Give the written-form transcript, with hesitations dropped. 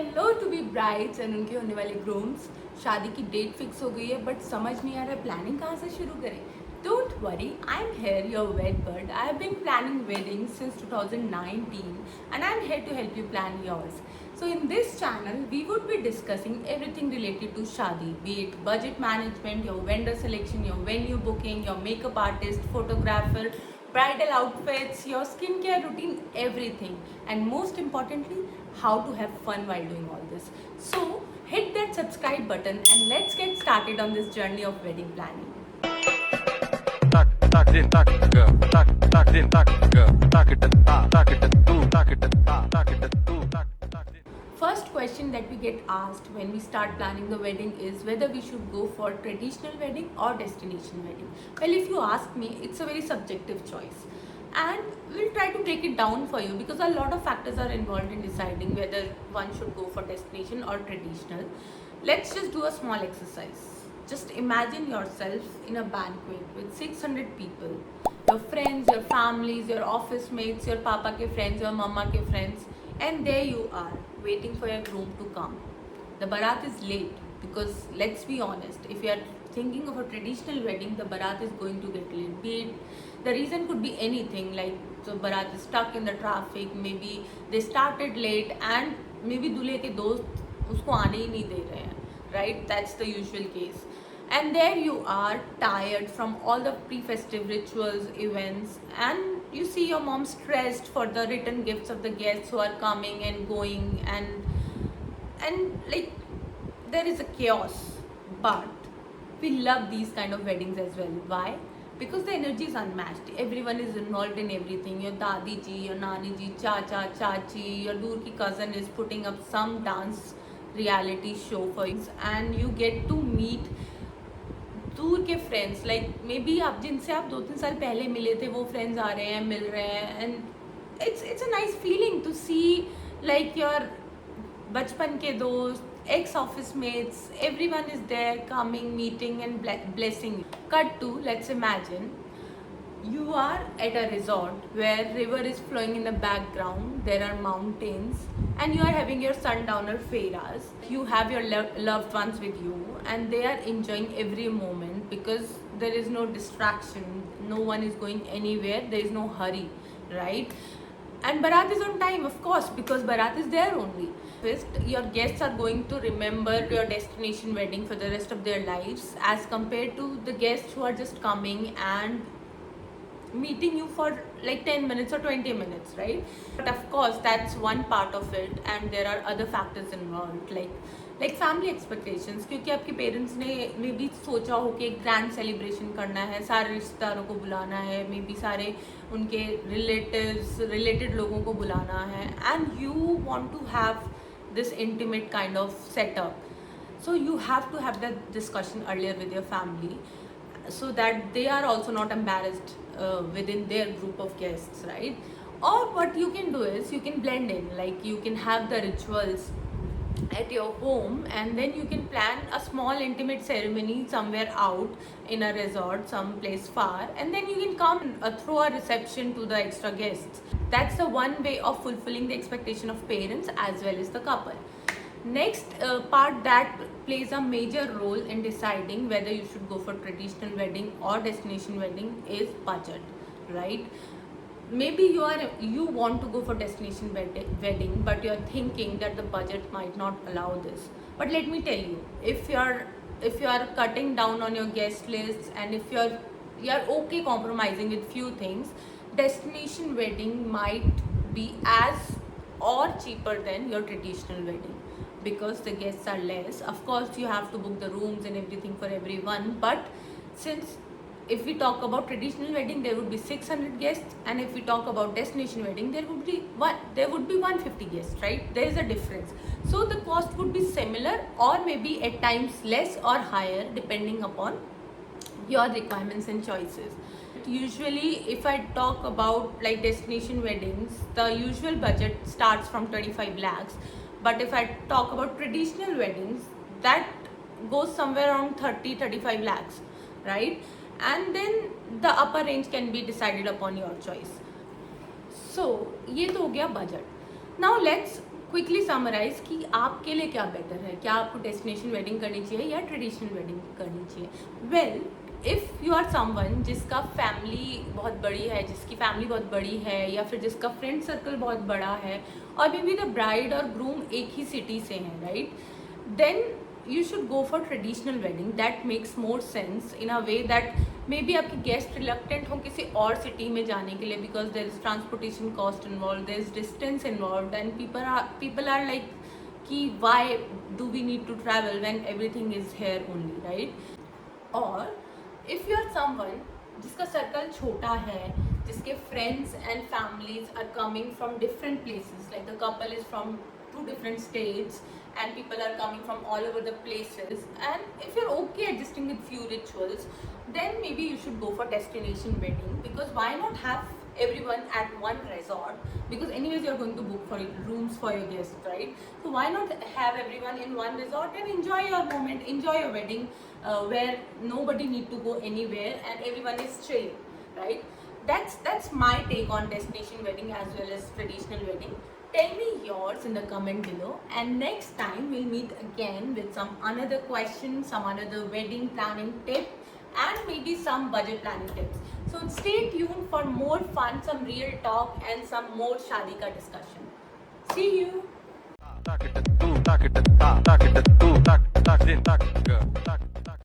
Hello to be brides and उनके होने वाले ग्रूम्स। शादी की डेट फिक्स हो गई है बट समझ नहीं आ रहा है प्लानिंग कहाँ से शुरू करें। Don't worry, I am here your wed bird. I have been planning weddings since 2019 and I am here to help you plan yours. So in this channel we would be discussing everything related to shadi, be it budget management, your vendor selection, your venue booking, your makeup artist, photographer, bridal outfits, your skincare routine, everything, and most importantly how to have fun while doing all this. So hit that subscribe button and let's get started on this journey of wedding planning. First question that we get asked when we start planning the wedding is whether we should go for traditional wedding or destination wedding. Well, if you ask me, it's a very subjective choice. And we'll try to break it down for you because a lot of factors are involved in deciding whether one should go for destination or traditional. Let's just do a small exercise. Just imagine yourself in a banquet with 600 people, your friends, your families, your office mates, your papa ke friends, your mama ke friends, and there you are waiting for your groom to come. The barat is late because let's be honest, if you are thinking of a traditional wedding, the barat is going to get late. Be it, the reason could be anything, like the barat is stuck in the traffic, maybe they started late, and maybe दूल्हे के दोस्त उसको आने ही नहीं दे रहे हैं, right? That's the usual case. And there you are, tired from all the pre-festive rituals, events, and you see your mom stressed for the return gifts of the guests who are coming and going, and like there is a chaos. But we love these kind of weddings as well. Why? Because the energy is unmatched. Everyone is involved in everything. Your dadi ji, your nani ji, chacha, chachi, your dur ki cousin is putting up some dance reality show for you, and you get to meet दूर के friends, like may be आप जिनसे आप 2-3 साल पहले मिले थे वो फ्रेंड्स आ रहे हैं, मिल रहे हैं, and it's a nice feeling to see like your बचपन के दोस्त, ex office mates, everyone is there coming, meeting and blessing you. Cut to, let's imagine you are at a resort where river is flowing in the background, there are mountains, and you are having your sundowner fairas. You have your loved ones with you and they are enjoying every moment because there is no distraction, no one is going anywhere, there is no hurry, right? And barat is on time, of course, because barat is there only. First, your guests are going to remember your destination wedding for the rest of their lives as compared to the guests who are just coming and meeting you for like 10 minutes or 20 minutes, right? But of course that's one part of it, and there are other factors involved, like family expectations, क्योंकि आपके parents ने may be सोचा हो कि एक grand celebration करना है, सारे रिश्तेदारों को बुलाना है, मे बी सारे उनके रिलेटेड लोगों को बुलाना है, and you want to have this intimate kind of setup. So you have to have that discussion earlier with your family so that they are also not embarrassed within their group of guests, right? Or what you can do is you can blend in, like you can have the rituals at your home and then you can plan a small intimate ceremony somewhere out in a resort someplace far, and then you can come throw a reception to the extra guests. That's the one way of fulfilling the expectation of parents as well as the couple. Next part that plays a major role in deciding whether you should go for traditional wedding or destination wedding is budget, right? Maybe you want to go for destination wedding but you're thinking that the budget might not allow this. But let me tell you, if you're cutting down on your guest lists and if you're okay compromising with few things, destination wedding might be as or cheaper than your traditional wedding because the guests are less. Of course you have to book the rooms and everything for everyone, but since if we talk about traditional wedding there would be 600 guests, and if we talk about destination wedding there would be 150 guests, right? There is a difference. So the cost would be similar or maybe at times less or higher depending upon your requirements and choices. Usually if I talk about like destination weddings, the usual budget starts from 25 lakhs, but if I talk about traditional weddings that goes somewhere around 30-35 lakhs, right? And then the upper range can be decided upon your choice. So ये तो हो गया budget. Now let's quickly summarise कि आपके लिए क्या better है, क्या आपको डेस्टिनेशन वेडिंग करनी चाहिए या ट्रेडिशनल वेडिंग करनी चाहिए। Well, if you are someone जिसका फैमिली बहुत बड़ी है, जिसकी फैमिली बहुत बड़ी है, या फिर जिसका फ्रेंड सर्कल बहुत बड़ा है, और मे बी द ब्राइड और ग्रूम एक ही सिटी से हैं, right, then you should go for traditional wedding. That makes more sense in a way that maybe आपके guest reluctant हो किसी और city में जाने के लिए because there is transportation cost involved, there is distance involved, and people are like कि why do we need to travel when everything is here only, right? और if you are someone जिसका circle छोटा है, जिसके friends and families are coming from different places, like the couple is from two different states and people are coming from all over the places, and if you're okay adjusting with few rituals, then maybe you should go for destination wedding, because why not have everyone at one resort, because anyways you're going to book for rooms for your guests, right? So why not have everyone in one resort and enjoy your moment, enjoy your wedding, where nobody need to go anywhere and everyone is chill, right? That's my take on destination wedding as well as traditional wedding. Tell me yours in the comment below, and next time we'll meet again with some another question, some another wedding planning tip, and maybe some budget planning tips. So stay tuned for more fun, some real talk, and some more shadi ka discussion. See you. Tak tak tak tak tak tak tak tak tak tak tak